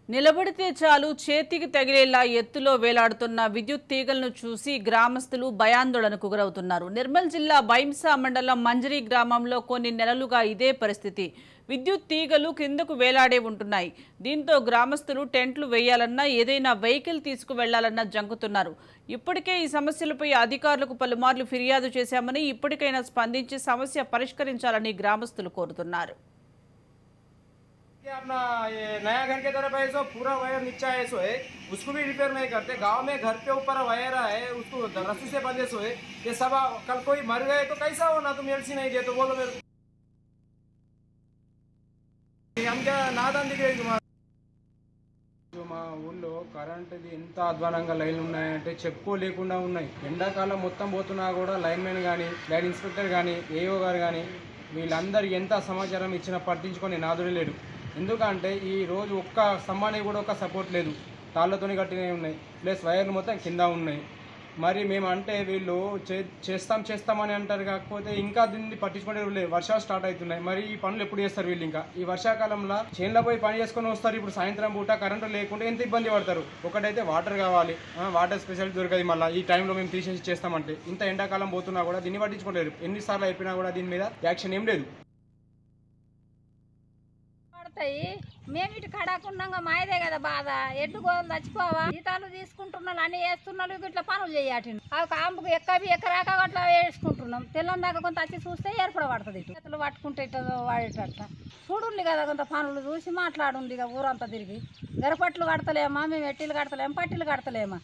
నిలబడితే చాలు చేతికి తగిలేలా ఎత్తులో వేలాడుతున్న విద్యుత్ తీగలను చూసి గ్రామస్తులు భయాందోళనకు గురవుతున్నారు. నిర్మల్ జిల్లా బైంసా మండలం మంజరి గ్రామంలో కొన్ని నెలలుగా ఇదే పరిస్థితి. విద్యుత్ తీగలు కిందకు వేలాడే ఉంటున్నాయి. దీంతో గ్రామస్తులు టెంట్లు వేయాలన్నా ఏదైనా వెహికల్ తీసుకువెళ్లాలన్నా జంకుతున్నారు. ఇప్పటికే ఈ సమస్యలపై అధికారులకు పలుమార్లు ఫిర్యాదు చేశామని, ఇప్పటికైనా స్పందించి సమస్య పరిష్కరించాలని గ్రామస్తులు కోరుతున్నారు. अपना ये नया घर के तरफ है सो पूरा वायर नीचा है सो है, उसको भी रिपेयर नहीं करते। गांव में घर पे ऊपर वायर है, उसको रस्सी से बंधे सो है। ये सब कल कोई मर गए तो कैसा हो ना, तुम एलसी नहीं दे तो बोलो मेरे को। हम क्या नादान दिख रही तुम्हारा। మా ఊళ్ళో కరెంటుది ఎంత అధ్వానంగా లైన్లు ఉన్నాయంటే చెప్పుకోలేకుండా ఉన్నాయి. ఎండాకాలం మొత్తం పోతున్నా కూడా లైన్మెన్ కానీ, లైన్ ఇన్స్పెక్టర్ కానీ, ఏఓ గారు కానీ వీళ్ళందరికీ ఎంత సమాచారం ఇచ్చినా పట్టించుకొని నాదుడే లేడు. ఎందుకంటే ఈ రోజు ఒక్క స్తంభానికి కూడా ఒక సపోర్ట్ లేదు, తాళ్ళతోని కట్టినవి ఉన్నాయి, ప్లస్ వైర్లు మొత్తం కింద ఉన్నాయి. మరి మేము అంటే వీళ్ళు చేస్తామని అంటారు, కాకపోతే ఇంకా దీన్ని పట్టించుకునే లేదు. వర్షాలు స్టార్ట్ అవుతున్నాయి, మరి ఈ పనులు ఎప్పుడు చేస్తారు వీళ్ళు? ఇంకా ఈ వర్షాకాలంలో చేనులో పోయి పని చేసుకొని వస్తారు. ఇప్పుడు సాయంత్రం పూట కరెంటు లేకుంటే ఎంత ఇబ్బంది పడతారు. ఒకటైతే వాటర్ కావాలి, వాటర్ స్పెషల్ దొరకదు. మళ్ళీ ఈ టైంలో మేము తీసేసి చేస్తామంటే ఇంత ఎండాకాలం పోతున్నా కూడా దీన్ని పట్టించుకోలేరు. ఎన్నిసార్లు అయిపోయినా కూడా దీని మీద యాక్షన్ ఏం లేదు. మేము ఇటు కడకుండా మాయదే కదా బాధ. ఎడ్డు గోధులు చచ్చిపోవా, జీతాలు తీసుకుంటున్నాను అన్ని వేస్తున్నాను, ఇట్లా పనులు చేయటి ఆ కాంపుకు ఎక్కరాక అట్లా వేసుకుంటున్నాం. తెల్లని దాకా కొంత వచ్చి చూస్తే ఏర్పడబడుతుంది. ఇటు చేతులు పట్టుకుంటే ఇట్లా వాడేటట్లా చూడుండి కదా, కొంత పనులు చూసి మాట్లాడుంది. ఇక ఊరంతా తిరిగి గరపట్లు కడతలేమా, మేము ఎట్టిలు కడతలేమా, పట్టీలు కడతలేమా.